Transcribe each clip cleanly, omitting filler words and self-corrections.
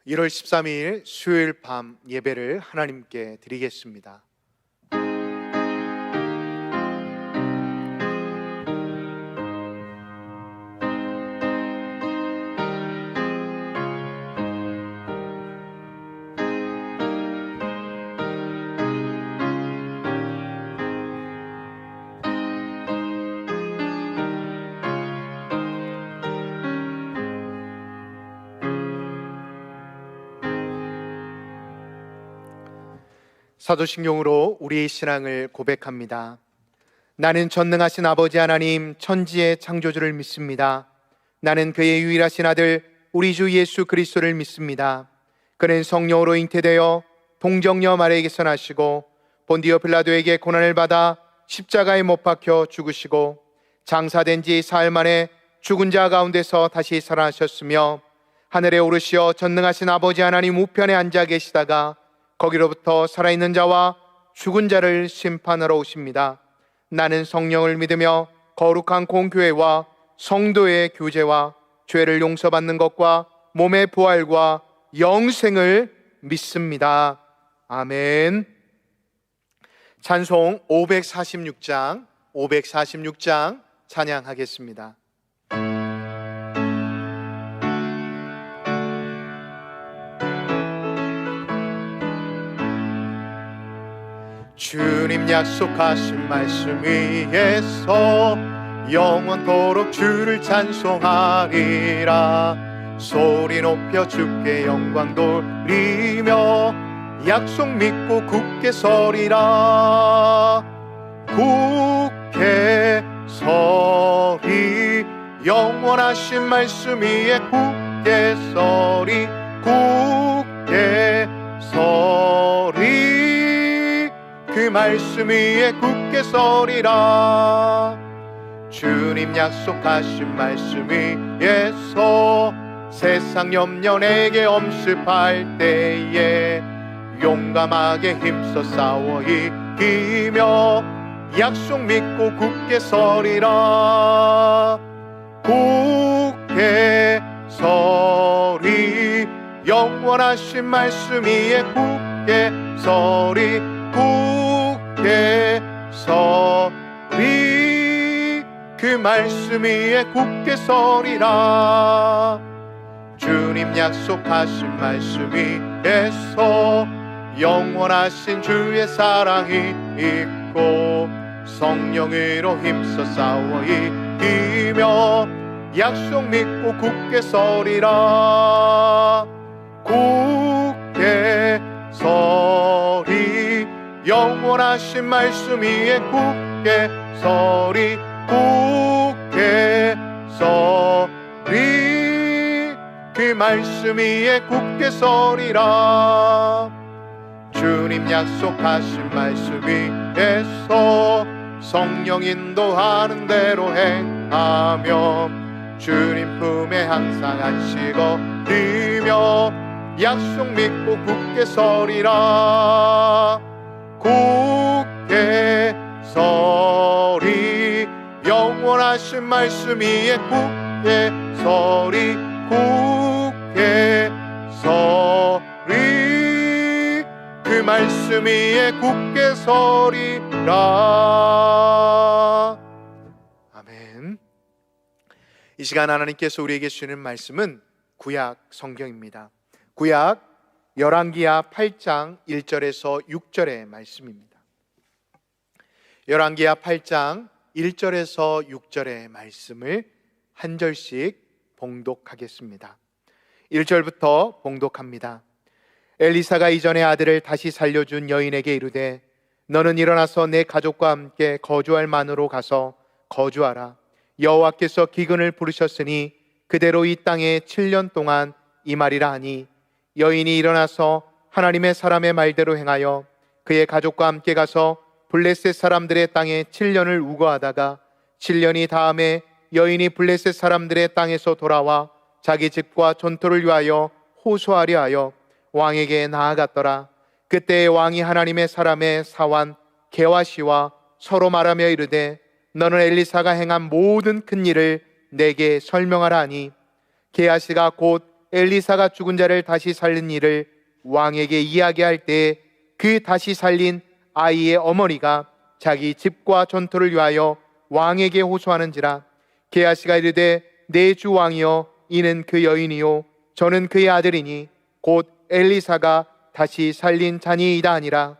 1월 13일 수요일 밤 예배를 하나님께 드리겠습니다. 사도신경으로 우리의 신앙을 고백합니다. 나는 전능하신 아버지 하나님 천지의 창조주를 믿습니다. 나는 그의 유일하신 아들 우리 주 예수 그리스도를 믿습니다. 그는 성령으로 잉태되어 동정녀 마리아에게서 나시고 본디오 빌라도에게 고난을 받아 십자가에 못 박혀 죽으시고 장사된 지 사흘 만에 죽은 자 가운데서 다시 살아나셨으며 하늘에 오르시어 전능하신 아버지 하나님 우편에 앉아 계시다가 거기로부터 살아있는 자와 죽은 자를 심판하러 오십니다. 나는 성령을 믿으며 거룩한 공교회와 성도의 교제와 죄를 용서받는 것과 몸의 부활과 영생을 믿습니다. 아멘. 찬송 546장 찬양하겠습니다. 주님 약속하신 말씀 위에서 영원토록 주를 찬송하리라. 소리 높여 주께 영광 돌리며 약속 믿고 굳게 서리라. 굳게 서리 영원하신 말씀 위에 굳게 서리 굳게 서리 그 말씀 위에 굳게 서리라. 주님 약속하신 말씀 위에서 세상 염려 내게 엄습할 때에 용감하게 힘써 싸워 이기며 약속 믿고 굳게 서리라. 굳게 서리 영원하신 말씀 위에 굳게 서리 굳게 서리 그 말씀 위에 굳게 서리라. 주님 약속하신 말씀 위에서 영원하신 주의 사랑이 있고 성령으로 힘써 싸워 이기며 약속 믿고 굳게 서리라. 굳게 서리 영원하신 말씀 위에 굳게 서리 굳게 서리 그 말씀 위에 굳게 서리라. 주님 약속하신 말씀 위에서 성령 인도하는 대로 행하며 주님 품에 항상 안식어리며 약속 믿고 굳게 서리라. 굳게 서리 영원하신 말씀 위에 굳게 서리 굳게 서리 그 말씀 위에 굳게 서리라. 아멘. 이 시간 하나님께서 우리에게 주시는 말씀은 구약 성경입니다. 구약 열왕기하 8장 1절에서 6절의 말씀입니다. 열왕기하 8장 1절에서 6절의 말씀을 한 절씩 봉독하겠습니다. 1절부터 봉독합니다. 엘리사가 이전에 아들을 다시 살려준 여인에게 이르되 너는 일어나서 내 가족과 함께 거주할 만으로 가서 거주하라. 여호와께서 기근을 부르셨으니 그대로 이 땅에 7년 동안 임하리라 하니 여인이 일어나서 하나님의 사람의 말대로 행하여 그의 가족과 함께 가서 블레셋 사람들의 땅에 7년을 우거하다가 7년이 다음에 여인이 블레셋 사람들의 땅에서 돌아와 자기 집과 전토를 위하여 호소하려 하여 왕에게 나아갔더라. 그때 왕이 하나님의 사람의 사환 게하시와 서로 말하며 이르되 너는 엘리사가 행한 모든 큰 일을 내게 설명하라 하니 게하시가 곧 엘리사가 죽은 자를 다시 살린 일을 왕에게 이야기할 때 그 다시 살린 아이의 어머니가 자기 집과 전토를 위하여 왕에게 호소하는지라. 게하시가 이르되 내 주 왕이여, 이는 그 여인이요 저는 그의 아들이니 곧 엘리사가 다시 살린 자니이다 하니라.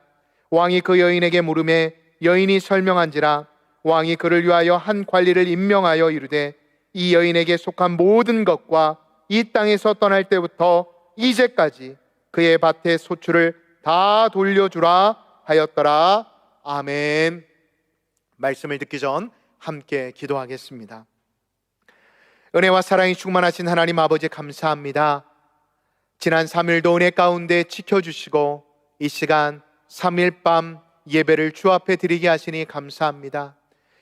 왕이 그 여인에게 물음에 여인이 설명한지라. 왕이 그를 위하여 한 관리를 임명하여 이르되 이 여인에게 속한 모든 것과 이 땅에서 떠날 때부터 이제까지 그의 밭의 소출을 다 돌려주라 하였더라. 아멘. 말씀을 듣기 전 함께 기도하겠습니다. 은혜와 사랑이 충만하신 하나님 아버지, 감사합니다. 지난 3일도 은혜 가운데 지켜주시고 이 시간 3일 밤 예배를 주 앞에 드리게 하시니 감사합니다.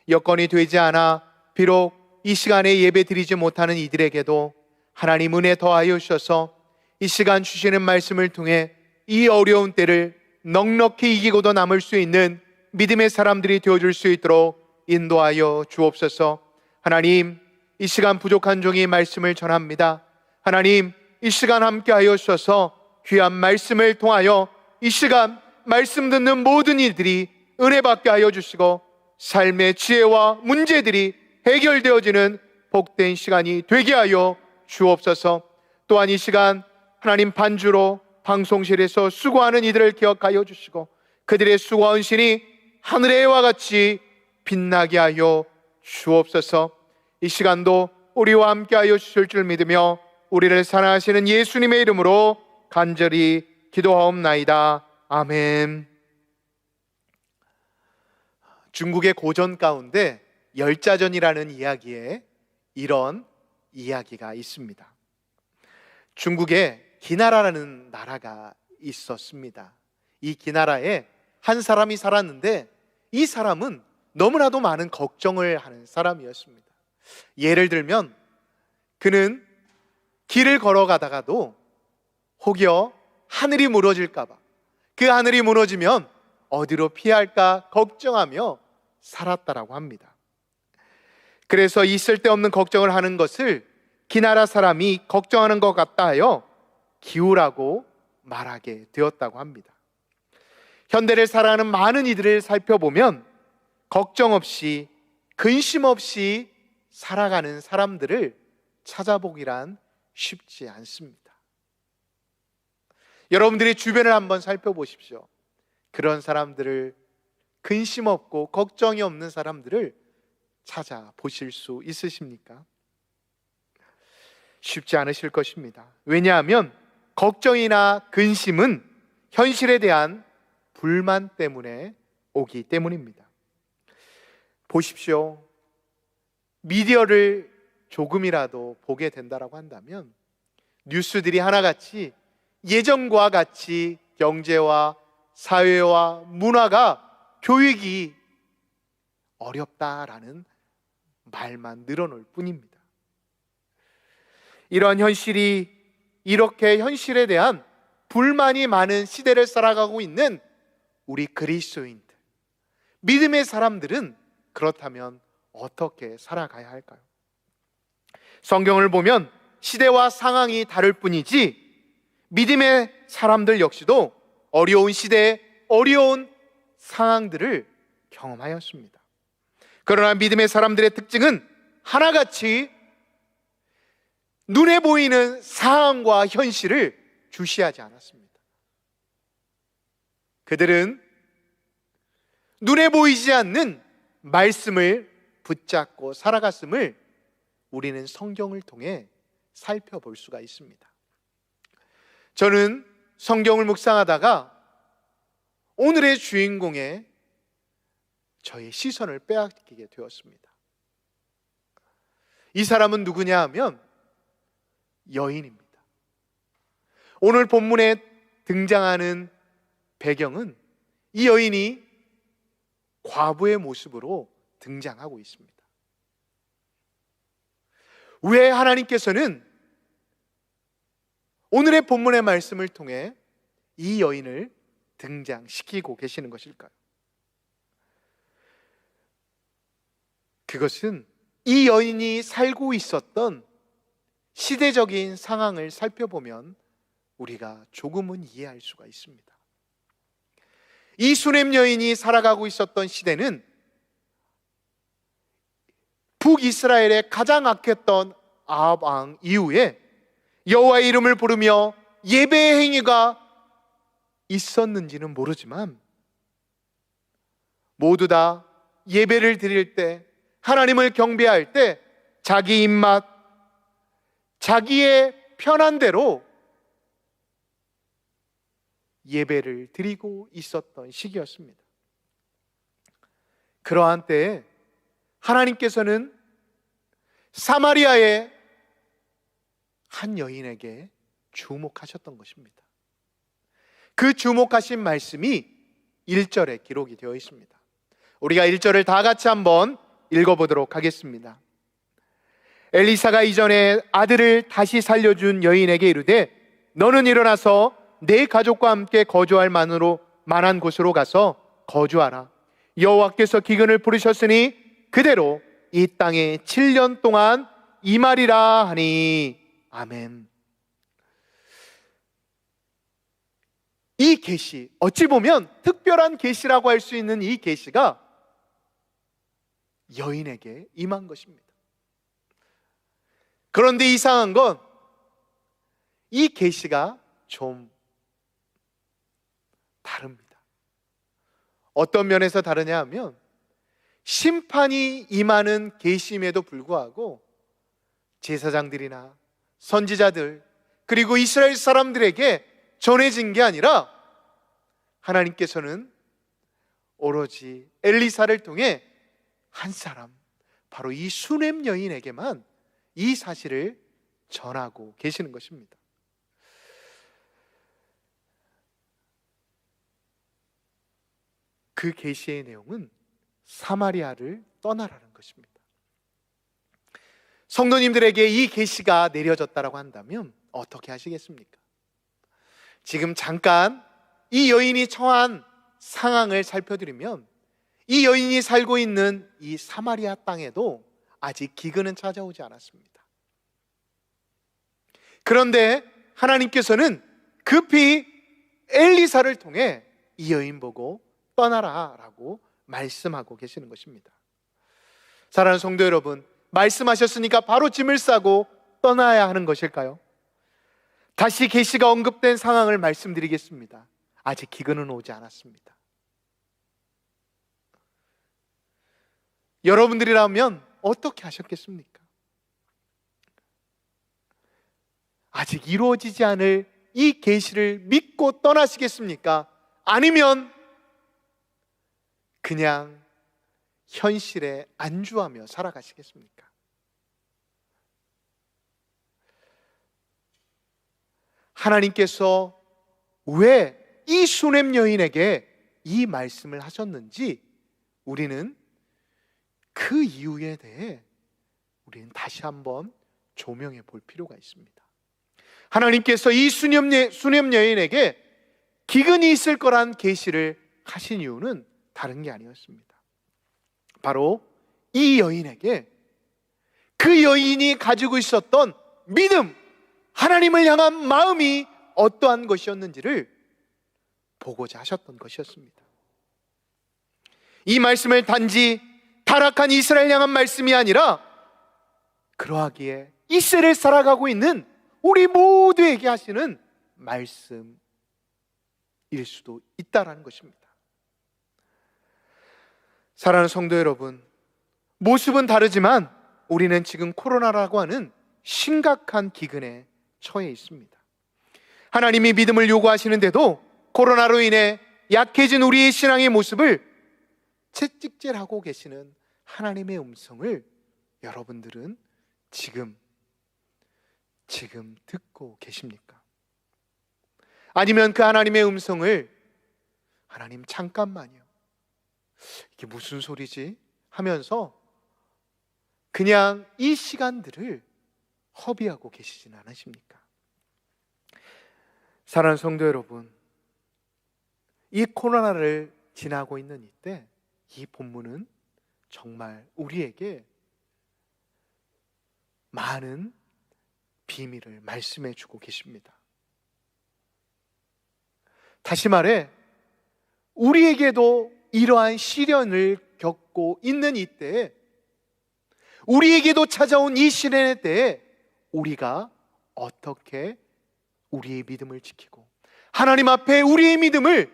여건이 되지 않아 비록 이 시간에 예배 드리지 못하는 이들에게도 하나님 은혜 더하여 주셔서 이 시간 주시는 말씀을 통해 이 어려운 때를 넉넉히 이기고도 남을 수 있는 믿음의 사람들이 되어줄 수 있도록 인도하여 주옵소서. 하나님, 이 시간 부족한 종이 말씀을 전합니다. 하나님, 이 시간 함께하여 주셔서 귀한 말씀을 통하여 이 시간 말씀 듣는 모든 이들이 은혜 받게 하여 주시고 삶의 지혜와 문제들이 해결되어지는 복된 시간이 되게 하여 주옵소서. 또한 이 시간 하나님 반주로 방송실에서 수고하는 이들을 기억하여 주시고 그들의 수고와 헌신이 하늘의 해와 같이 빛나게 하여 주옵소서. 이 시간도 우리와 함께 하여 주실 줄 믿으며 우리를 사랑하시는 예수님의 이름으로 간절히 기도하옵나이다. 아멘. 중국의 고전 가운데 열자전이라는 이야기에 이런 이야기가 있습니다. 중국에 기나라라는 나라가 있었습니다. 이 기나라에 한 사람이 살았는데 이 사람은 너무나도 많은 걱정을 하는 사람이었습니다. 예를 들면 그는 길을 걸어가다가도 혹여 하늘이 무너질까 봐, 그 하늘이 무너지면 어디로 피할까 걱정하며 살았다라고 합니다. 그래서 이 쓸데없는 걱정을 하는 것을 기나라 사람이 걱정하는 것 같다 하여 기우라고 말하게 되었다고 합니다. 현대를 살아가는 많은 이들을 살펴보면 걱정 없이 근심 없이 살아가는 사람들을 찾아보기란 쉽지 않습니다. 여러분들이 주변을 한번 살펴보십시오. 그런 사람들을, 근심 없고 걱정이 없는 사람들을 찾아보실 수 있으십니까? 쉽지 않으실 것입니다. 왜냐하면 걱정이나 근심은 현실에 대한 불만 때문에 오기 때문입니다. 보십시오. 미디어를 조금이라도 보게 된다고 한다면 뉴스들이 하나같이 예전과 같이 경제와 사회와 문화가, 교육이 어렵다라는 말만 늘어놓을 뿐입니다. 이런 현실이, 이렇게 현실에 대한 불만이 많은 시대를 살아가고 있는 우리 그리스도인들, 믿음의 사람들은 그렇다면 어떻게 살아가야 할까요? 성경을 보면 시대와 상황이 다를 뿐이지 믿음의 사람들 역시도 어려운 시대에 어려운 상황들을 경험하였습니다. 그러나 믿음의 사람들의 특징은 하나같이 눈에 보이는 상황과 현실을 주시하지 않았습니다. 그들은 눈에 보이지 않는 말씀을 붙잡고 살아갔음을 우리는 성경을 통해 살펴볼 수가 있습니다. 저는 성경을 묵상하다가 오늘의 주인공에 저의 시선을 빼앗기게 되었습니다. 이 사람은 누구냐 하면 여인입니다. 오늘 본문에 등장하는 배경은 이 여인이 과부의 모습으로 등장하고 있습니다. 왜 하나님께서는 오늘의 본문의 말씀을 통해 이 여인을 등장시키고 계시는 것일까요? 그것은 이 여인이 살고 있었던 시대적인 상황을 살펴보면 우리가 조금은 이해할 수가 있습니다. 이 수냄 여인이 살아가고 있었던 시대는 북이스라엘의 가장 악했던 아합 왕 이후에 여호와의 이름을 부르며 예배의 행위가 있었는지는 모르지만 모두 다 예배를 드릴 때, 하나님을 경배할 때 자기 입맛, 자기의 편한 대로 예배를 드리고 있었던 시기였습니다. 그러한 때에 하나님께서는 사마리아의 한 여인에게 주목하셨던 것입니다. 그 주목하신 말씀이 1절에 기록이 되어 있습니다. 우리가 1절을 다 같이 한번 읽어보도록 하겠습니다. 엘리사가 이전에 아들을 다시 살려준 여인에게 이르되 너는 일어나서 내 가족과 함께 거주할 만한 곳으로 가서 거주하라. 여호와께서 기근을 부르셨으니 그대로 이 땅에 7년 동안 임하리라 하니. 아멘. 이 계시, 어찌 보면 특별한 계시라고 할 수 있는 이 계시가 여인에게 임한 것입니다. 그런데 이상한 건 이 계시가 좀 다릅니다. 어떤 면에서 다르냐 하면 심판이 임하는 계시임에도 불구하고 제사장들이나 선지자들 그리고 이스라엘 사람들에게 전해진 게 아니라 하나님께서는 오로지 엘리사를 통해 한 사람, 바로 이 수냄 여인에게만 이 사실을 전하고 계시는 것입니다. 그 계시의 내용은 사마리아를 떠나라는 것입니다. 성도님들에게 이 계시가 내려졌다고 한다면 어떻게 하시겠습니까? 지금 잠깐 이 여인이 처한 상황을 살펴드리면 이 여인이 살고 있는 이 사마리아 땅에도 아직 기근은 찾아오지 않았습니다. 그런데 하나님께서는 급히 엘리사를 통해 이 여인 보고 떠나라 라고 말씀하고 계시는 것입니다. 사랑하는 성도 여러분, 말씀하셨으니까 바로 짐을 싸고 떠나야 하는 것일까요? 다시 계시가 언급된 상황을 말씀드리겠습니다. 아직 기근은 오지 않았습니다. 여러분들이라면 어떻게 하셨겠습니까? 아직 이루어지지 않을 이 계시를 믿고 떠나시겠습니까? 아니면 그냥 현실에 안주하며 살아가시겠습니까? 하나님께서 왜 이 수냄 여인에게 이 말씀을 하셨는지 우리는 그 이유에 대해 우리는 다시 한번 조명해 볼 필요가 있습니다. 하나님께서 이 수냄 여인에게 기근이 있을 거란 계시를 하신 이유는 다른 게 아니었습니다. 바로 이 여인에게 그 여인이 가지고 있었던 믿음, 하나님을 향한 마음이 어떠한 것이었는지를 보고자 하셨던 것이었습니다. 이 말씀을 단지 타락한 이스라엘 향한 말씀이 아니라 그러하기에 이 세를 살아가고 있는 우리 모두에게 하시는 말씀일 수도 있다라는 것입니다. 사랑하는 성도 여러분, 모습은 다르지만 우리는 지금 코로나라고 하는 심각한 기근에 처해 있습니다. 하나님이 믿음을 요구하시는데도 코로나로 인해 약해진 우리의 신앙의 모습을 채찍질하고 계시는 하나님의 음성을 여러분들은 지금 듣고 계십니까? 아니면 그 하나님의 음성을 하나님 잠깐만요, 이게 무슨 소리지? 하면서 그냥 이 시간들을 허비하고 계시진 않으십니까? 사랑하는 성도 여러분, 이 코로나를 지나고 있는 이때 이 본문은 정말 우리에게 많은 비밀을 말씀해 주고 계십니다. 다시 말해, 우리에게도 이러한 시련을 겪고 있는 이때에, 우리에게도 찾아온 이 시련의 때에 우리가 어떻게 우리의 믿음을 지키고 하나님 앞에 우리의 믿음을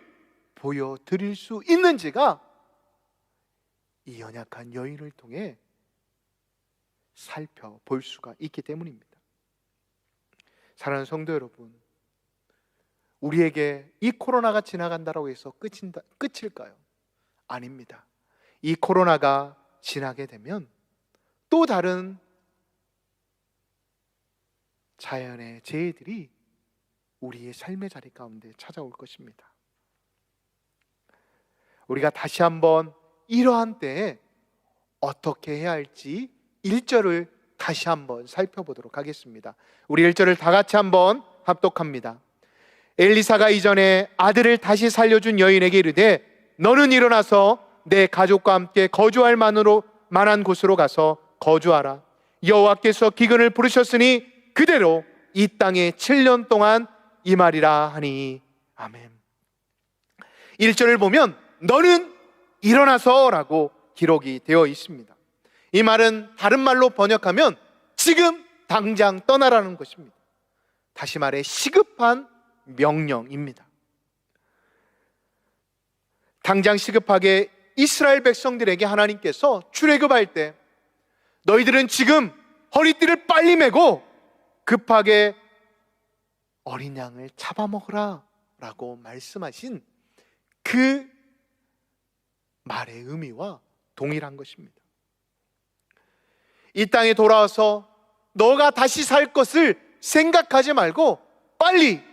보여드릴 수 있는지가 이 연약한 여인을 통해 살펴볼 수가 있기 때문입니다. 사랑하는 성도 여러분, 우리에게 이 코로나가 지나간다고 해서 끝일까요? 아닙니다. 이 코로나가 지나게 되면 또 다른 자연의 재해들이 우리의 삶의 자리 가운데 찾아올 것입니다. 우리가 다시 한번 이러한 때에 어떻게 해야 할지 1절을 다시 한번 살펴보도록 하겠습니다. 우리 1절을 다 같이 한번 합독합니다. 엘리사가 이전에 아들을 다시 살려준 여인에게 이르되 너는 일어나서 내 가족과 함께 거주할 만한 곳으로 가서 거주하라. 여호와께서 기근을 부르셨으니 그대로 이 땅에 7년 동안 임하리라 하니. 아멘. 1절을 보면 너는 일어나서 라고 기록이 되어 있습니다. 이 말은 다른 말로 번역하면 지금 당장 떠나라는 것입니다. 다시 말해 시급한 명령입니다. 당장 시급하게 이스라엘 백성들에게 하나님께서 출애굽할 때 너희들은 지금 허리띠를 빨리 메고 급하게 어린 양을 잡아먹으라 라고 말씀하신 그 말의 의미와 동일한 것입니다. 이 땅에 돌아와서 너가 다시 살 것을 생각하지 말고 빨리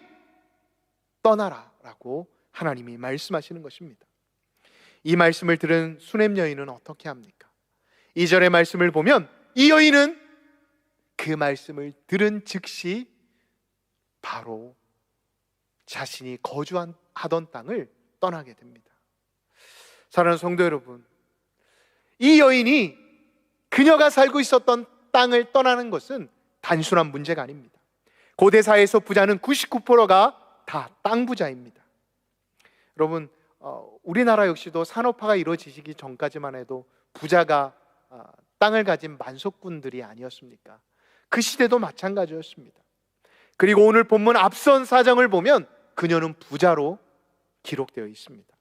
떠나라 라고 하나님이 말씀하시는 것입니다. 이 말씀을 들은 수넴 여인은 어떻게 합니까? 2절의 말씀을 보면 이 여인은 그 말씀을 들은 즉시 바로 자신이 거주하던 땅을 떠나게 됩니다. 사랑하는 성도 여러분, 이 여인이 그녀가 살고 있었던 땅을 떠나는 것은 단순한 문제가 아닙니다. 고대 사회에서 부자는 99%가 다 땅 부자입니다. 여러분, 우리나라 역시도 산업화가 이루어지기 전까지만 해도 부자가 땅을 가진 만속군들이 아니었습니까? 그 시대도 마찬가지였습니다. 그리고 오늘 본문 앞선 사정을 보면 그녀는 부자로 기록되어 있습니다.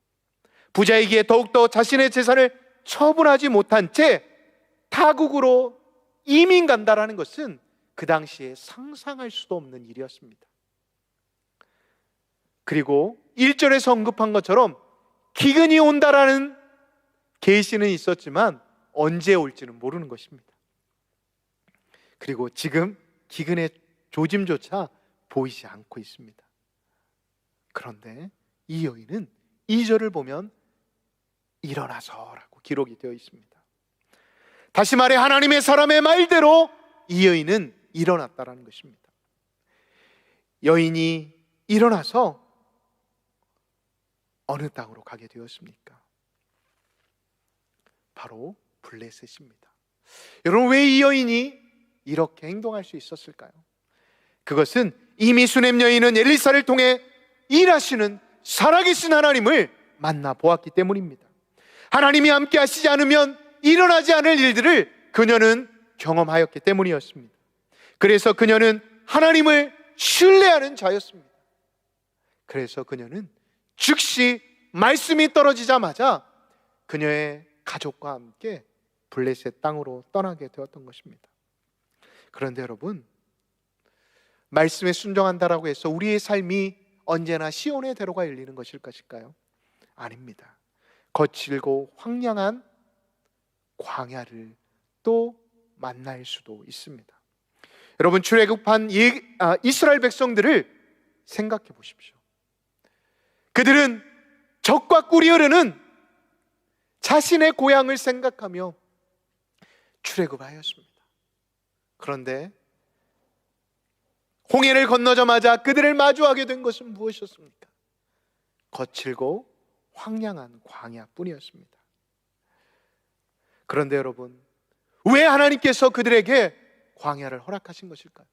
부자이기에 더욱더 자신의 재산을 처분하지 못한 채 타국으로 이민 간다라는 것은 그 당시에 상상할 수도 없는 일이었습니다. 그리고 1절에서 언급한 것처럼 기근이 온다라는 계시는 있었지만 언제 올지는 모르는 것입니다. 그리고 지금 기근의 조짐조차 보이지 않고 있습니다. 그런데 이 여인은 2절을 보면 일어나서라고 기록이 되어 있습니다. 다시 말해 하나님의 사람의 말대로 이 여인은 일어났다라는 것입니다. 여인이 일어나서 어느 땅으로 가게 되었습니까? 바로 블레셋입니다. 여러분, 왜 이 여인이 이렇게 행동할 수 있었을까요? 그것은 이미 수넴 여인은 엘리사를 통해 일하시는 살아계신 하나님을 만나 보았기 때문입니다. 하나님이 함께 하시지 않으면 일어나지 않을 일들을 그녀는 경험하였기 때문이었습니다. 그래서 그녀는 하나님을 신뢰하는 자였습니다. 그래서 그녀는 즉시 말씀이 떨어지자마자 그녀의 가족과 함께 블레셋 땅으로 떠나게 되었던 것입니다. 그런데 여러분, 말씀에 순종한다라고 해서 우리의 삶이 언제나 시온의 대로가 열리는 것일 것일까요? 아닙니다. 거칠고 황량한 광야를 또 만날 수도 있습니다. 여러분, 출애굽한 이스라엘 백성들을 생각해 보십시오. 그들은 적과 꿀이 흐르는 자신의 고향을 생각하며 출애굽하였습니다. 그런데 홍해를 건너자마자 그들을 마주하게 된 것은 무엇이었습니까? 거칠고 황량한 광야뿐이었습니다. 그런데 여러분, 왜 하나님께서 그들에게 광야를 허락하신 것일까요?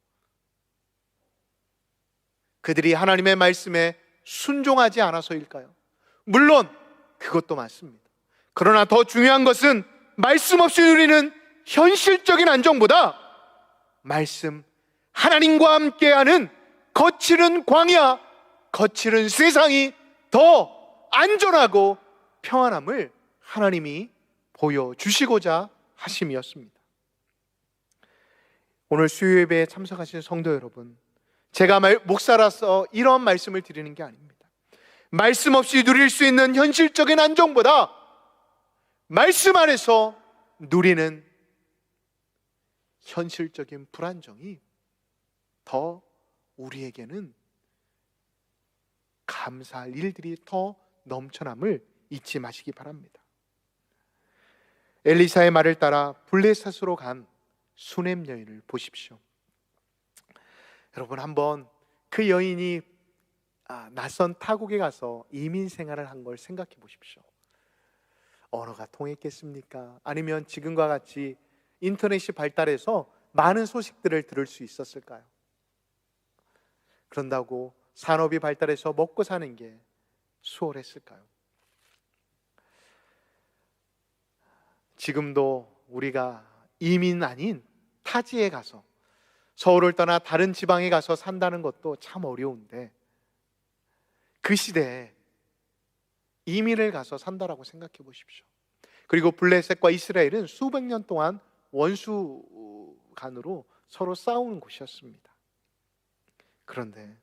그들이 하나님의 말씀에 순종하지 않아서일까요? 물론 그것도 맞습니다. 그러나 더 중요한 것은 말씀 없이 누리는 현실적인 안정보다 말씀, 하나님과 함께하는 거칠은 광야, 거칠은 세상이 더 안전하고 평안함을 하나님이 보여주시고자 하심이었습니다. 오늘 수요예배에 참석하신 성도 여러분, 제가 목사라서 이런 말씀을 드리는 게 아닙니다. 말씀 없이 누릴 수 있는 현실적인 안정보다 말씀 안에서 누리는 현실적인 불안정이 더 우리에게는 감사할 일들이 더 넘쳐남을 잊지 마시기 바랍니다. 엘리사의 말을 따라 블레셋으로 간 수넴 여인을 보십시오. 여러분, 한번 그 여인이 낯선 타국에 가서 이민 생활을 한 걸 생각해 보십시오. 언어가 통했겠습니까? 아니면 지금과 같이 인터넷이 발달해서 많은 소식들을 들을 수 있었을까요? 그런다고 산업이 발달해서 먹고 사는 게 수월했을까요? 지금도 우리가 이민 아닌 타지에 가서, 서울을 떠나 다른 지방에 가서 산다는 것도 참 어려운데, 그 시대에 이민을 가서 산다라고 생각해 보십시오. 그리고 블레셋과 이스라엘은 수백 년 동안 원수 간으로 서로 싸우는 곳이었습니다. 그런데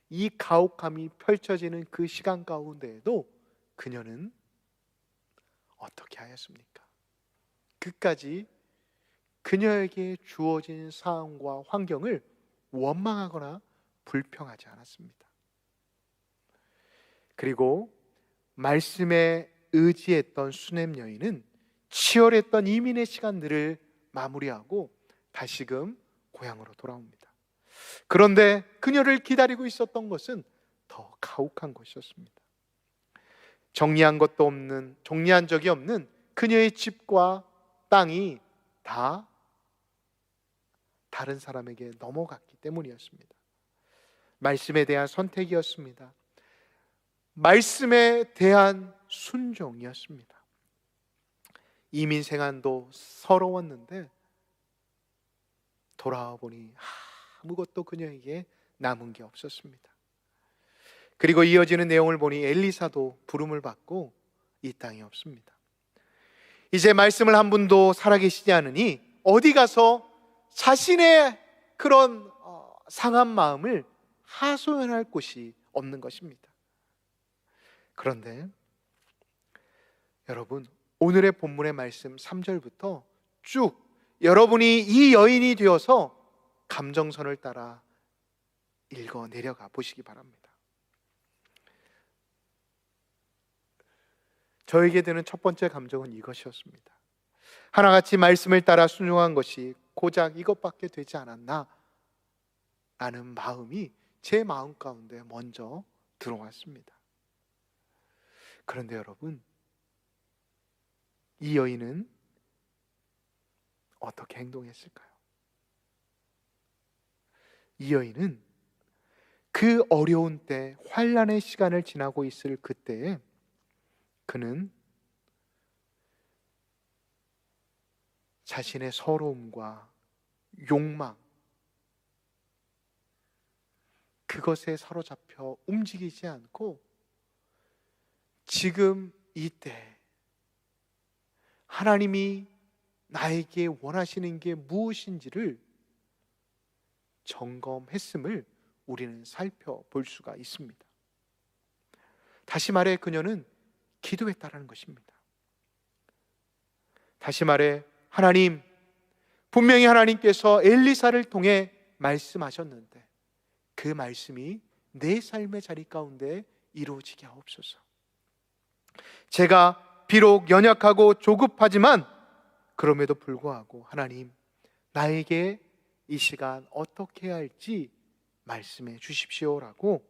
이 가혹함이 펼쳐지는 그 시간 가운데에도 그녀는 어떻게 하였습니까? 끝까지 그녀에게 주어진 상황과 환경을 원망하거나 불평하지 않았습니다. 그리고 말씀에 의지했던 수넴 여인은 치열했던 이민의 시간들을 마무리하고 다시금 고향으로 돌아옵니다. 그런데 그녀를 기다리고 있었던 것은 더 가혹한 것이었습니다. 정리한 적이 없는 그녀의 집과 땅이 다 다른 사람에게 넘어갔기 때문이었습니다. 말씀에 대한 선택이었습니다. 말씀에 대한 순종이었습니다. 이민 생활도 서러웠는데 돌아와 보니 아무것도 그녀에게 남은 게 없었습니다. 그리고 이어지는 내용을 보니 엘리사도 부름을 받고 이 땅에 없습니다. 이제 말씀을 한 분도 살아계시지 않으니 어디 가서 자신의 그런 상한 마음을 하소연할 곳이 없는 것입니다. 그런데 여러분, 오늘의 본문의 말씀 3절부터 쭉 여러분이 이 여인이 되어서 감정선을 따라 읽어 내려가 보시기 바랍니다. 저에게 드는 첫 번째 감정은 이것이었습니다. 하나같이 말씀을 따라 순종한 것이 고작 이것밖에 되지 않았나 라는 마음이 제 마음 가운데 먼저 들어왔습니다. 그런데 여러분, 이 여인은 어떻게 행동했을까요? 이 여인은 그 어려운 때, 환난의 시간을 지나고 있을 그때에 그는 자신의 서러움과 욕망, 그것에 사로잡혀 움직이지 않고 지금 이때 하나님이 나에게 원하시는 게 무엇인지를 점검했음을 우리는 살펴볼 수가 있습니다. 다시 말해 그녀는 기도했다라는 것입니다. 다시 말해 하나님, 분명히 하나님께서 엘리사를 통해 말씀하셨는데 그 말씀이 내 삶의 자리 가운데 이루어지게 하옵소서. 제가 비록 연약하고 조급하지만 그럼에도 불구하고 하나님, 나에게 이 시간 어떻게 해야 할지 말씀해 주십시오라고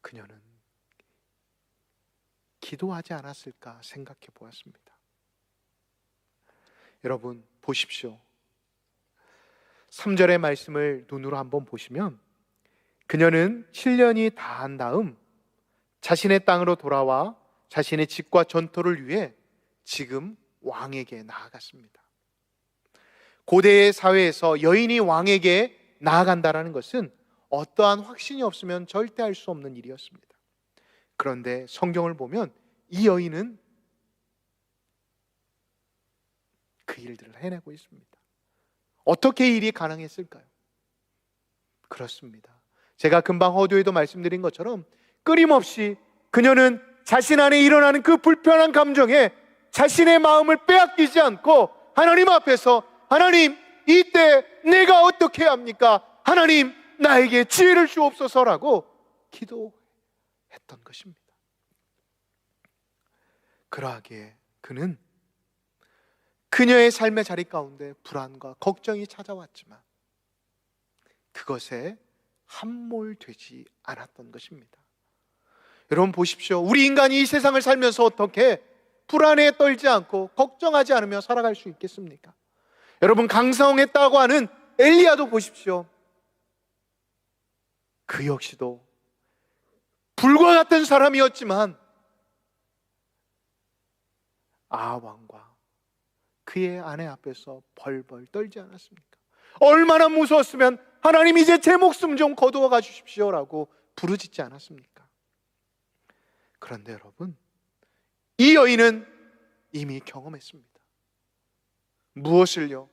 그녀는 기도하지 않았을까 생각해 보았습니다. 여러분 보십시오. 3절의 말씀을 눈으로 한번 보시면 그녀는 7년이 다한 다음 자신의 땅으로 돌아와 자신의 집과 전토를 위해 지금 왕에게 나아갔습니다. 고대의 사회에서 여인이 왕에게 나아간다는 것은 어떠한 확신이 없으면 절대 할 수 없는 일이었습니다. 그런데 성경을 보면 이 여인은 그 일들을 해내고 있습니다. 어떻게 이 일이 가능했을까요? 그렇습니다. 제가 금방 허두에도 말씀드린 것처럼 끊임없이 그녀는 자신 안에 일어나는 그 불편한 감정에 자신의 마음을 빼앗기지 않고 하나님 앞에서 하나님, 이때 내가 어떻게 해야 합니까? 하나님, 나에게 지혜를 주옵소서라고 기도했던 것입니다. 그러하기에 그는 그녀의 삶의 자리 가운데 불안과 걱정이 찾아왔지만 그것에 함몰되지 않았던 것입니다. 여러분 보십시오. 우리 인간이 이 세상을 살면서 어떻게 불안에 떨지 않고 걱정하지 않으며 살아갈 수 있겠습니까? 여러분 강성했다고 하는 엘리야도 보십시오. 그 역시도 불과 같은 사람이었지만 아합 왕과 그의 아내 앞에서 벌벌 떨지 않았습니까? 얼마나 무서웠으면 하나님 이제 제 목숨 좀 거두어 주십시오라고 부르짖지 않았습니까? 그런데 여러분, 이 여인은 이미 경험했습니다. 무엇을요?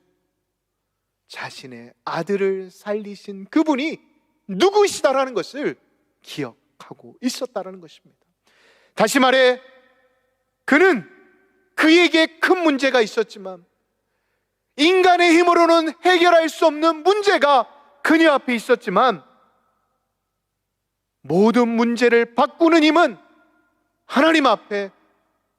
자신의 아들을 살리신 그분이 누구시다라는 것을 기억하고 있었다라는 것입니다. 다시 말해 그는 그에게 큰 문제가 있었지만 인간의 힘으로는 해결할 수 없는 문제가 그녀 앞에 있었지만 모든 문제를 바꾸는 힘은 하나님 앞에,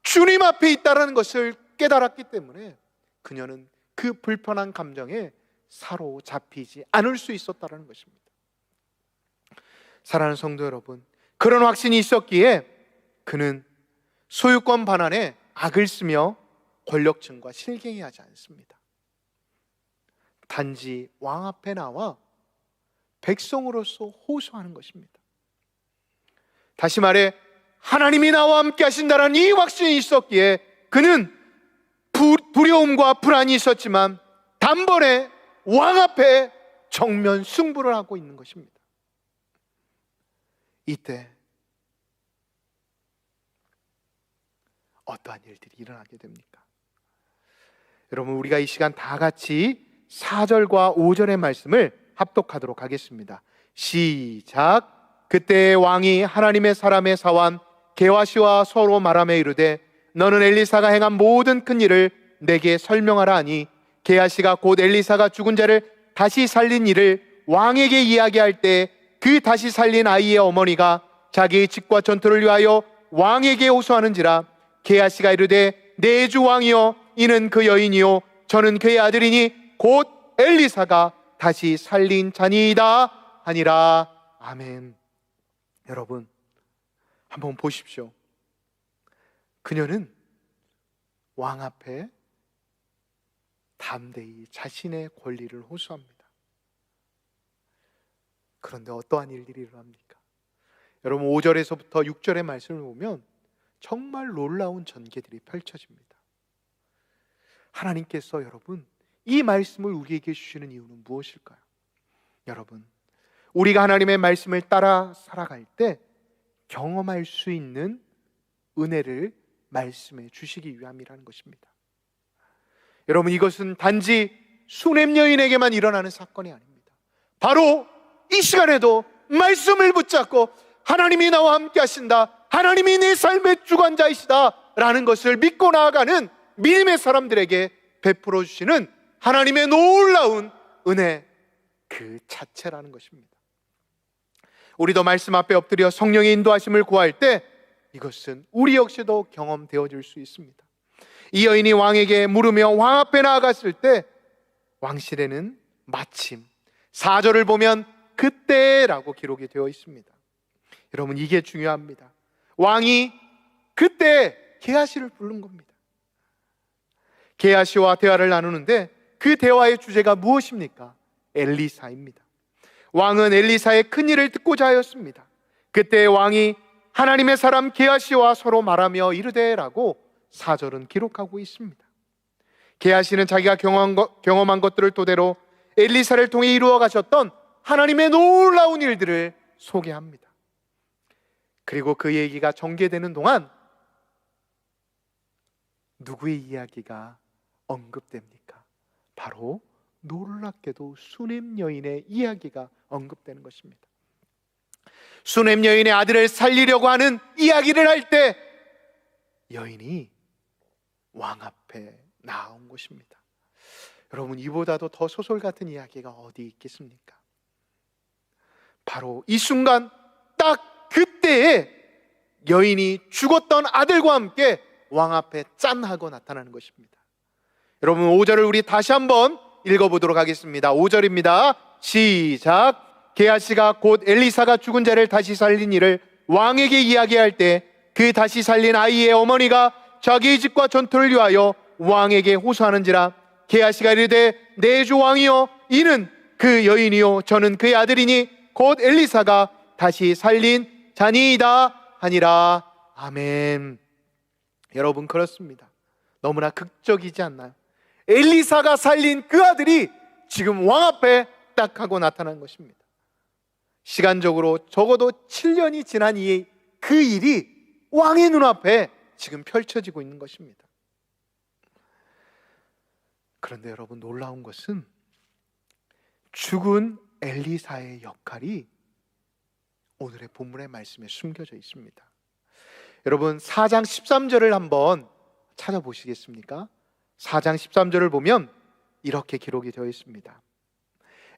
주님 앞에 있다는 것을 깨달았기 때문에 그녀는 그 불편한 감정에 사로잡히지 않을 수 있었다는 것입니다. 사랑하는 성도 여러분, 그런 확신이 있었기에 그는 소유권 반환에 악을 쓰며 권력층과 실갱이하지 않습니다. 단지 왕 앞에 나와 백성으로서 호소하는 것입니다. 다시 말해 하나님이 나와 함께 하신다는 이 확신이 있었기에 그는 두려움과 불안이 있었지만 단번에 왕 앞에 정면 승부를 하고 있는 것입니다. 이때 어떠한 일들이 일어나게 됩니까? 여러분 우리가 이 시간 다 같이 4절과 5절의 말씀을 합독하도록 하겠습니다. 시작. 그때 왕이 하나님의 사람의 사환 게하시와 서로 말하며 이르되 너는 엘리사가 행한 모든 큰 일을 내게 설명하라 하니 게하시가 곧 엘리사가 죽은 자를 다시 살린 일을 왕에게 이야기할 때 그 다시 살린 아이의 어머니가 자기의 집과 전투를 위하여 왕에게 호소하는지라 게하시가 이르되 내 주 왕이여 이는 그 여인이요 저는 그의 아들이니 곧 엘리사가 다시 살린 자니이다 하니라. 아멘. 여러분 한번 보십시오. 그녀는 왕 앞에 담대히 자신의 권리를 호소합니다. 그런데 어떠한 일들이 일어납니까? 여러분 5절에서부터 6절의 말씀을 보면 정말 놀라운 전개들이 펼쳐집니다. 하나님께서 여러분 이 말씀을 우리에게 주시는 이유는 무엇일까요? 여러분 우리가 하나님의 말씀을 따라 살아갈 때 경험할 수 있는 은혜를 말씀해 주시기 위함이라는 것입니다. 여러분 이것은 단지 수냄 여인에게만 일어나는 사건이 아닙니다. 바로 이 시간에도 말씀을 붙잡고 하나님이 나와 함께 하신다, 하나님이 내 삶의 주관자이시다 라는 것을 믿고 나아가는 믿음의 사람들에게 베풀어 주시는 하나님의 놀라운 은혜 그 자체라는 것입니다. 우리도 말씀 앞에 엎드려 성령의 인도하심을 구할 때 이것은 우리 역시도 경험되어질 수 있습니다. 이 여인이 왕에게 물으며 왕 앞에 나아갔을 때 왕실에는 마침 4절을 보면 그때라고 기록이 되어 있습니다. 여러분 이게 중요합니다. 왕이 그때 게하시를 부른 겁니다. 게하시와 대화를 나누는데 그 대화의 주제가 무엇입니까? 엘리사입니다. 왕은 엘리사의 큰일을 듣고자 하였습니다. 그때 왕이 하나님의 사람 게하시와 서로 말하며 이르되라고 4절은 기록하고 있습니다. 게하시는 자기가 경험한 것들을 토대로 엘리사를 통해 이루어 가셨던 하나님의 놀라운 일들을 소개합니다. 그리고 그 얘기가 전개되는 동안 누구의 이야기가 언급됩니까? 바로 놀랍게도 수넴 여인의 이야기가 언급되는 것입니다. 수넴 여인의 아들을 살리려고 하는 이야기를 할 때 여인이 왕 앞에 나온 것입니다. 여러분, 이보다도 더 소설 같은 이야기가 어디 있겠습니까? 바로 이 순간 딱 그때에 여인이 죽었던 아들과 함께 왕 앞에 짠 하고 나타나는 것입니다. 여러분, 5절을 우리 다시 한번 읽어보도록 하겠습니다. 5절입니다. 시작. 게하시가 곧 엘리사가 죽은 자를 다시 살린 일을 왕에게 이야기할 때 그 다시 살린 아이의 어머니가 자기의 집과 전투를 위하여 왕에게 호소하는지라. 게하시가 이르되 내 주 왕이여, 이는 그 여인이요 저는 그의 아들이니 곧 엘리사가 다시 살린 자니이다 하니라. 아멘. 여러분, 그렇습니다. 너무나 극적이지 않나요? 엘리사가 살린 그 아들이 지금 왕 앞에 딱 하고 나타난 것입니다. 시간적으로 적어도 7년이 지난 그 일이 왕의 눈앞에 지금 펼쳐지고 있는 것입니다. 그런데 여러분, 놀라운 것은 죽은 엘리사의 역할이 오늘의 본문의 말씀에 숨겨져 있습니다. 여러분, 4장 13절을 한번 찾아보시겠습니까? 4장 13절을 보면 이렇게 기록이 되어 있습니다.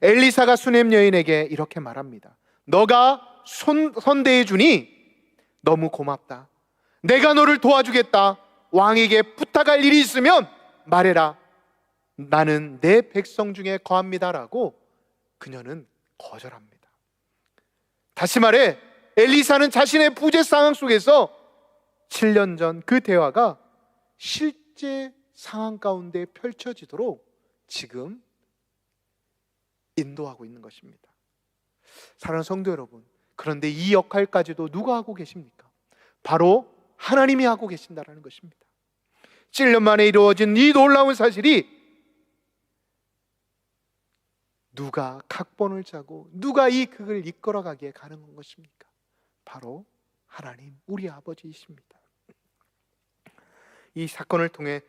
엘리사가 수넴 여인에게 이렇게 말합니다. 너가 선대해 주니 너무 고맙다. 내가 너를 도와주겠다. 왕에게 부탁할 일이 있으면 말해라. 나는 내 백성 중에 거합니다 라고 그녀는 거절합니다. 다시 말해, 엘리사는 자신의 부재 상황 속에서 7년 전 그 대화가 실제 상황 가운데 펼쳐지도록 지금 인도하고 있는 것입니다. 사랑하는 성도 여러분, 그런데 이 역할까지도 누가 하고 계십니까? 바로 하나님이 하고 계신다는 것입니다. 7년 만에 이루어진 이 놀라운 사실이 누가 각본을 짜고 누가 이 극을 이끌어가기에 가능한 것입니까? 바로 하나님, 우리 아버지이십니다. 이 사건을 통해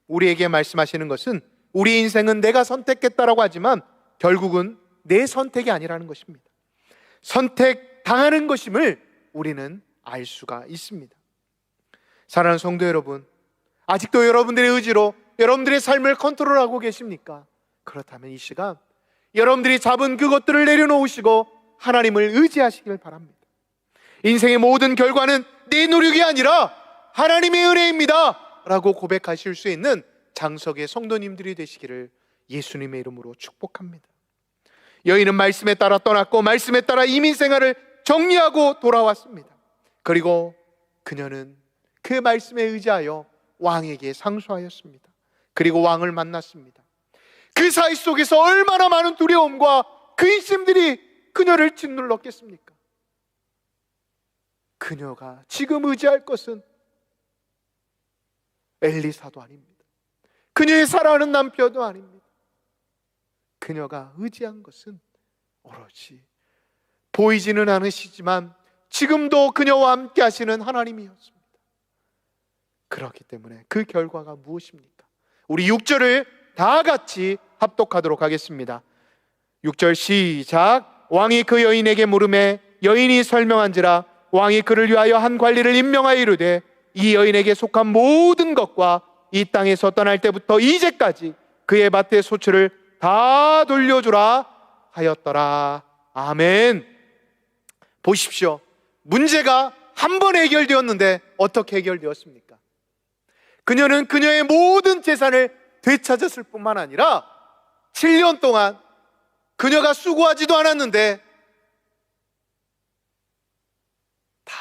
우리에게 말씀하시는 것은 우리 인생은 내가 선택했다라고 하지만 결국은 내 선택이 아니라는 것입니다. 선택당하는 것임을 우리는 알 수가 있습니다. 사랑하는 성도 여러분, 아직도 여러분들의 의지로 여러분들의 삶을 컨트롤하고 계십니까? 그렇다면 이 시간 여러분들이 잡은 그것들을 내려놓으시고 하나님을 의지하시길 바랍니다. 인생의 모든 결과는 내 노력이 아니라 하나님의 은혜입니다 라고 고백하실 수 있는 장석의 성도님들이 되시기를 예수님의 이름으로 축복합니다. 여인은 말씀에 따라 떠났고 말씀에 따라 이민 생활을 정리하고 돌아왔습니다. 그리고 그녀는 그 말씀에 의지하여 왕에게 상소하였습니다. 그리고 왕을 만났습니다. 그 사이 속에서 얼마나 많은 두려움과 근심들이 그녀를 짓눌렀겠습니까? 그녀가 지금 의지할 것은 엘리사도 아닙니다. 그녀의 사랑하는 남편도 아닙니다. 그녀가 의지한 것은 오로지 보이지는 않으시지만 지금도 그녀와 함께 하시는 하나님이었습니다. 그렇기 때문에 그 결과가 무엇입니까? 우리 6절을 다 같이 합독하도록 하겠습니다. 6절 시작. 왕이 그 여인에게 물음에 여인이 설명한지라. 왕이 그를 위하여 한 관리를 임명하여 이르되 이 여인에게 속한 모든 것과 이 땅에서 떠날 때부터 이제까지 그의 밭의 소출을 다 돌려주라 하였더라. 아멘. 보십시오. 문제가 한 번 해결되었는데 어떻게 해결되었습니까? 그녀는 그녀의 모든 재산을 되찾았을 뿐만 아니라 7년 동안 그녀가 수고하지도 않았는데 다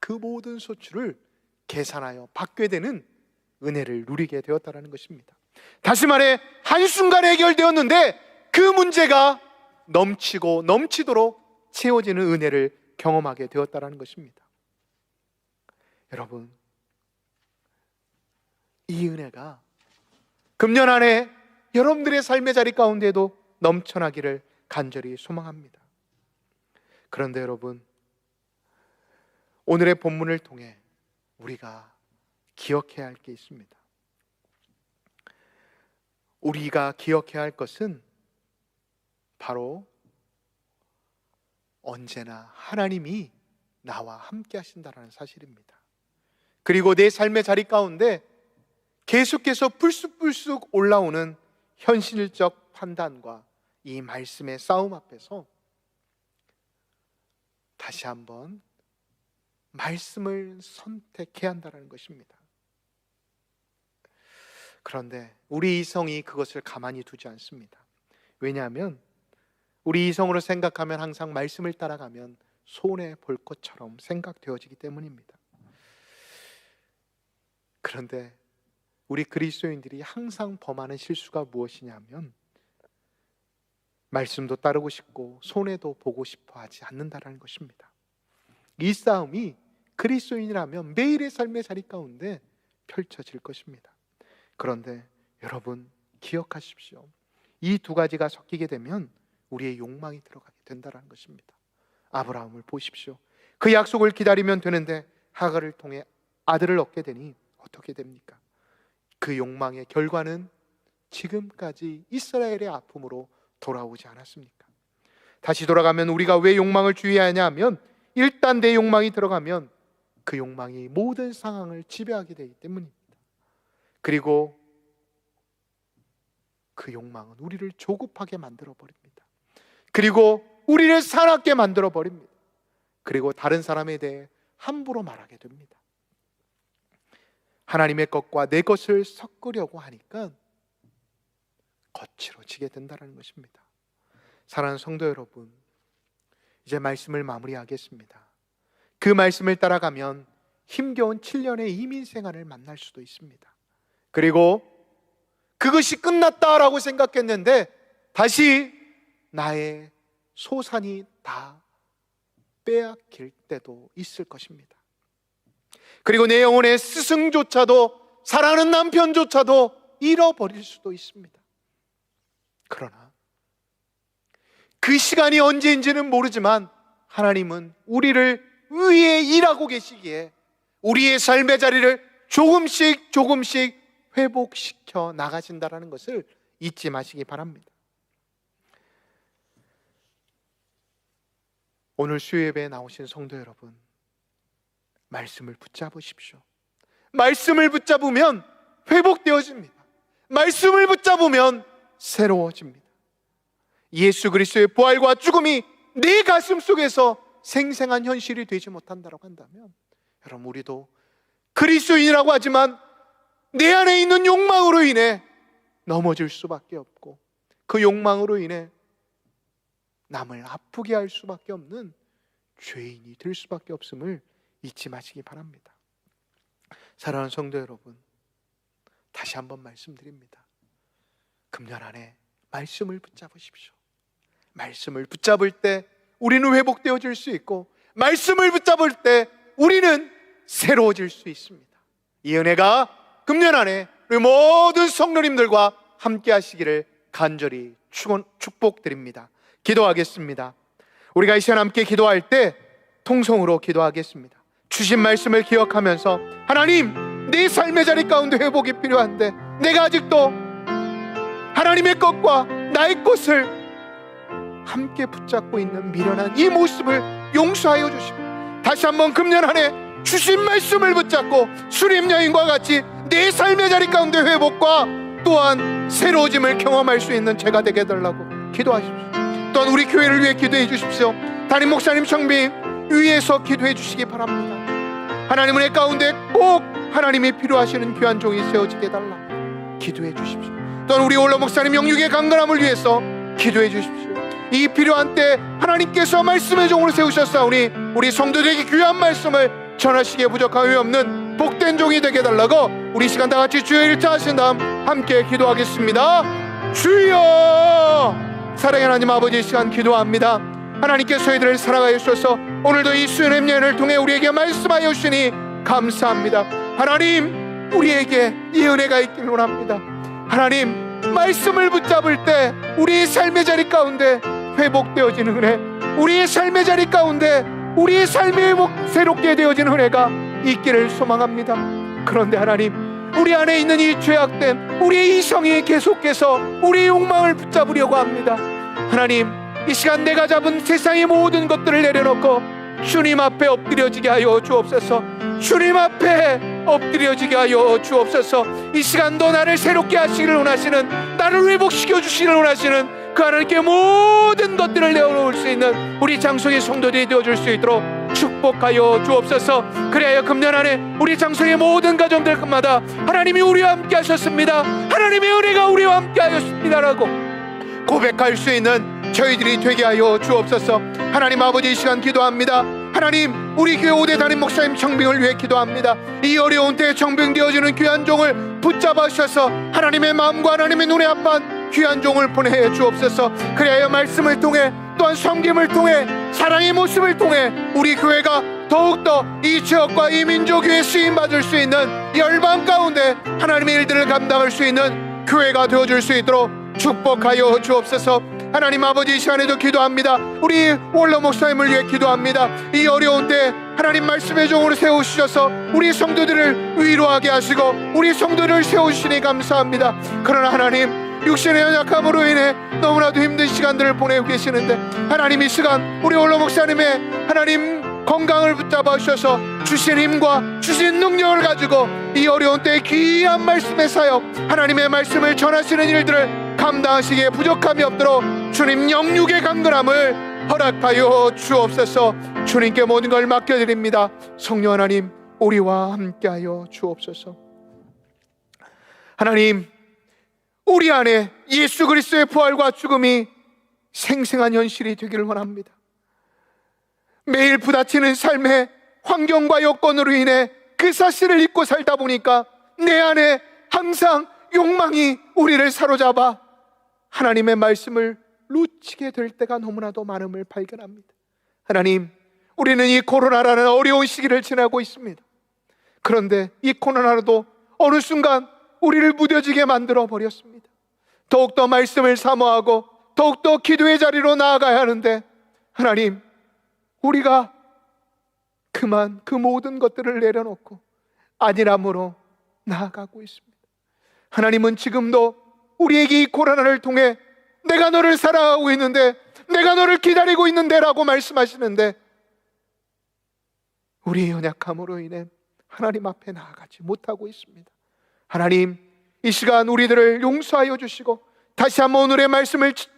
그 모든 소출을 계산하여 받게 되는 은혜를 누리게 되었다는 것입니다. 다시 말해 한순간에 해결되었는데 그 문제가 넘치고 넘치도록 채워지는 은혜를 경험하게 되었다는 것입니다. 여러분, 이 은혜가 금년 안에 여러분들의 삶의 자리 가운데도 넘쳐나기를 간절히 소망합니다. 그런데 여러분, 오늘의 본문을 통해 우리가 기억해야 할 게 있습니다. 우리가 기억해야 할 것은 바로 언제나 하나님이 나와 함께 하신다는 사실입니다. 그리고 내 삶의 자리 가운데 계속해서 불쑥불쑥 올라오는 현실적 판단과 이 말씀의 싸움 앞에서 다시 한번 말씀을 선택해야 한다는 것입니다. 그런데 우리 이성이 그것을 가만히 두지 않습니다. 왜냐하면 우리 이성으로 생각하면 항상 말씀을 따라가면 손해 볼 것처럼 생각되어지기 때문입니다. 그런데 우리 그리스도인들이 항상 범하는 실수가 무엇이냐면 말씀도 따르고 싶고 손해도 보고 싶어 하지 않는다는 것입니다. 이 싸움이 그리스도인이라면 매일의 삶의 자리 가운데 펼쳐질 것입니다. 그런데 여러분 기억하십시오. 이 두 가지가 섞이게 되면 우리의 욕망이 들어가게 된다는 것입니다. 아브라함을 보십시오. 그 약속을 기다리면 되는데 하갈을 통해 아들을 얻게 되니 어떻게 됩니까? 그 욕망의 결과는 지금까지 이스라엘의 아픔으로 돌아오지 않았습니까? 다시 돌아가면 우리가 왜 욕망을 주의하냐 하면 일단 내 욕망이 들어가면 그 욕망이 모든 상황을 지배하게 되기 때문입니다. 그리고 그 욕망은 우리를 조급하게 만들어 버립니다. 그리고 우리를 사납게 만들어 버립니다. 그리고 다른 사람에 대해 함부로 말하게 됩니다. 하나님의 것과 내 것을 섞으려고 하니까 거칠어지게 된다는 것입니다. 사랑하는 성도 여러분, 이제 말씀을 마무리하겠습니다. 그 말씀을 따라가면 힘겨운 7년의 이민 생활을 만날 수도 있습니다. 그리고 그것이 끝났다라고 생각했는데 다시 나의 소산이 다 빼앗길 때도 있을 것입니다. 그리고 내 영혼의 스승조차도, 사랑하는 남편조차도 잃어버릴 수도 있습니다. 그러나 그 시간이 언제인지는 모르지만 하나님은 우리를 위해 일하고 계시기에 우리의 삶의 자리를 조금씩 회복시켜 나가신다는 것을 잊지 마시기 바랍니다. 오늘 수요예배에 나오신 성도 여러분, 말씀을 붙잡으십시오. 말씀을 붙잡으면 회복되어집니다. 말씀을 붙잡으면 새로워집니다. 예수 그리스도의 부활과 죽음이 내 가슴 속에서 생생한 현실이 되지 못한다고 한다면 여러분, 우리도 그리스도인이라고 하지만 내 안에 있는 욕망으로 인해 넘어질 수밖에 없고 그 욕망으로 인해 남을 아프게 할 수밖에 없는 죄인이 될 수밖에 없음을 잊지 마시기 바랍니다. 사랑하는 성도 여러분, 다시 한번 말씀드립니다. 금년 안에 말씀을 붙잡으십시오. 말씀을 붙잡을 때 우리는 회복되어질 수 있고 말씀을 붙잡을 때 우리는 새로워질 수 있습니다. 이 은혜가 금년 안에 우리 모든 성도님들과 함께 하시기를 간절히 축복드립니다. 기도하겠습니다. 우리가 이 시간 함께 기도할 때 통성으로 기도하겠습니다. 주신 말씀을 기억하면서 하나님, 내 삶의 자리 가운데 회복이 필요한데 내가 아직도 하나님의 것과 나의 것을 함께 붙잡고 있는 미련한 이 모습을 용서하여 주시고 다시 한번 금년 안에 주신 말씀을 붙잡고 수림 여인과 같이 내 삶의 자리 가운데 회복과 또한 새로워짐을 경험할 수 있는 제가 되게 해달라고 기도하십시오. 또한 우리 교회를 위해 기도해 주십시오. 담임 목사님, 청빙 위에서 기도해 주시기 바랍니다. 하나님 은혜 가운데 꼭 하나님이 필요하시는 귀한 종이 세워지게 해달라 기도해 주십시오. 또한 우리 올로 목사님 영육의 강건함을 위해서 기도해 주십시오. 이 필요한 때 하나님께서 말씀의 종으로 세우셨사오니 우리 성도들에게 귀한 말씀을 전하시기에 부족함이 없는 복된 종이 되게 해달라고 우리 시간 다같이 주의 일차 하신 다음 함께 기도하겠습니다. 주여 사랑의 하나님 아버지, 이 시간 기도합니다. 하나님께서 저희들을 살아가여 주셔서 오늘도 이 수요일 예언을 통해 우리에게 말씀하여 주시니 감사합니다. 하나님, 우리에게 이 은혜가 있기를 원합니다. 하나님, 말씀을 붙잡을 때 우리의 삶의 자리 가운데 회복되어지는 은혜, 우리의 삶의 자리 가운데 우리의 삶이 새롭게 되어지는 은혜가 있기를 소망합니다. 그런데 하나님, 우리 안에 있는 이 죄악된 우리의 이성이 계속해서 우리의 욕망을 붙잡으려고 합니다. 하나님, 이 시간 내가 잡은 세상의 모든 것들을 내려놓고 주님 앞에 엎드려지게 하여 주옵소서. 주님 앞에 엎드려지게 하여 주옵소서. 이 시간도 나를 새롭게 하시기를 원하시는, 나를 회복시켜 주시기를 원하시는 그 하나님께 모든 것들을 내어놓을 수 있는 우리 장성의 성도들이 되어줄 수 있도록 축복하여 주옵소서. 그래야 금년 안에 우리 장성의 모든 가정들마다 하나님이 우리와 함께 하셨습니다, 하나님의 은혜가 우리와 함께 하였습니다라고 고백할 수 있는 저희들이 되게 하여 주옵소서. 하나님 아버지, 이 시간 기도합니다. 하나님, 우리 교회 5대 담임 목사님 청빙을 위해 기도합니다. 이 어려운 때에 청빙되어지는 귀한 종을 붙잡아 주셔서 하나님의 마음과 하나님의 눈에 합한 귀한 종을 보내 주옵소서. 그래야 말씀을 통해, 또한 섬김을 통해, 사랑의 모습을 통해 우리 교회가 더욱더 이 지역과 이 민족 위에 쓰임받을 수 있는 열방 가운데 하나님의 일들을 감당할 수 있는 교회가 되어줄 수 있도록 축복하여 주옵소서. 하나님 아버지, 이 시간에도 기도합니다. 우리 원로 목사님을 위해 기도합니다. 이 어려운 때 하나님 말씀의 종으로 세우셔서 우리 성도들을 위로하게 하시고 우리 성도들을 세우시니 감사합니다. 그러나 하나님, 육신의 연약함으로 인해 너무나도 힘든 시간들을 보내고 계시는데, 하나님 이 시간 우리 원로 목사님의 하나님 건강을 붙잡아 주셔서 주신 힘과 주신 능력을 가지고 이 어려운 때에 귀한 말씀의 사역, 하나님의 말씀을 전하시는 일들을 감당하시기에 부족함이 없도록 주님 영육의 강건함을 허락하여 주옵소서. 주님께 모든 걸 맡겨드립니다. 성령 하나님, 우리와 함께하여 주옵소서. 하나님, 우리 안에 예수 그리스도의 부활과 죽음이 생생한 현실이 되기를 원합니다. 매일 부딪히는 삶의 환경과 여건으로 인해 그 사실을 잊고 살다 보니까 내 안에 항상 욕망이 우리를 사로잡아 하나님의 말씀을 놓치게 될 때가 너무나도 많음을 발견합니다. 하나님, 우리는 이 코로나라는 어려운 시기를 지나고 있습니다. 그런데 이 코로나도 어느 순간 우리를 무뎌지게 만들어 버렸습니다. 더욱더 말씀을 사모하고 더욱더 기도의 자리로 나아가야 하는데, 하나님, 우리가 그만 그 모든 것들을 내려놓고 안일함으로 나아가고 있습니다. 하나님은 지금도 우리에게 이 코로나를 통해 내가 너를 사랑하고 있는데, 내가 너를 기다리고 있는데 라고 말씀하시는데, 우리의 연약함으로 인해 하나님 앞에 나아가지 못하고 있습니다. 하나님, 이 시간 우리들을 용서하여 주시고 다시 한번 오늘의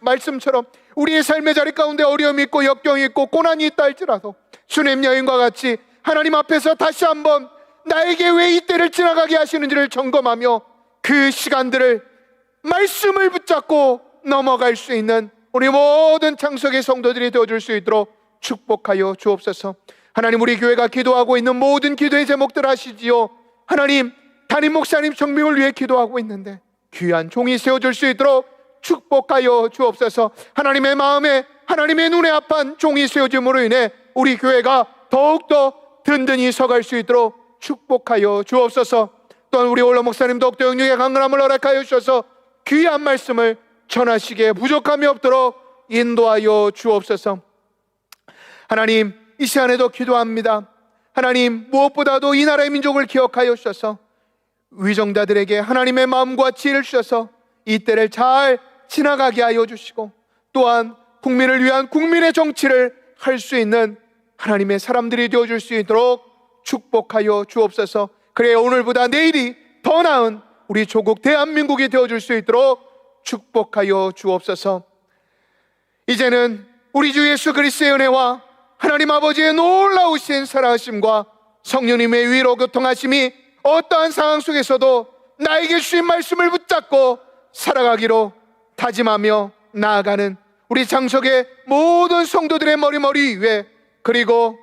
말씀처럼 우리의 삶의 자리 가운데 어려움이 있고 역경이 있고 고난이 있다 할지라도 주님 여인과 같이 하나님 앞에서 다시 한번 나에게 왜 이 때를 지나가게 하시는지를 점검하며 그 시간들을 말씀을 붙잡고 넘어갈 수 있는 우리 모든 창석의 성도들이 되어줄 수 있도록 축복하여 주옵소서. 하나님, 우리 교회가 기도하고 있는 모든 기도의 제목들 아시지요? 하나님, 담임 목사님 청빙을 위해 기도하고 있는데 귀한 종이 세워줄 수 있도록 축복하여 주옵소서. 하나님의 마음에, 하나님의 눈에 합한 종이 세워짐으로 인해 우리 교회가 더욱더 든든히 서갈 수 있도록 축복하여 주옵소서. 또한 우리 원로 목사님 더욱더 영육의 강건함을 허락하여 주셔서 귀한 말씀을 전하시기에 부족함이 없도록 인도하여 주옵소서. 하나님, 이 시간에도 기도합니다. 하나님, 무엇보다도 이 나라의 민족을 기억하여 주셔서 위정자들에게 하나님의 마음과 지혜를 주셔서 이 때를 잘 지나가게 하여 주시고, 또한 국민을 위한 국민의 정치를 할 수 있는 하나님의 사람들이 되어줄 수 있도록 축복하여 주옵소서. 그래 오늘보다 내일이 더 나은 우리 조국 대한민국이 되어줄 수 있도록 축복하여 주옵소서. 이제는 우리 주 예수 그리스도의 은혜와 하나님 아버지의 놀라우신 사랑하심과 성령님의 위로 교통하심이 어떠한 상황 속에서도 나에게 주신 말씀을 붙잡고 살아가기로 다짐하며 나아가는 우리 장석의 모든 성도들의 머리 위에, 그리고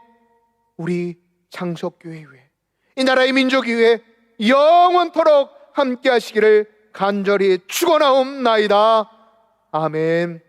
우리 장석교회 위에, 이 나라의 민족 위에 영원토록 함께 하시기를 간절히 축원하옵나이다. 아멘.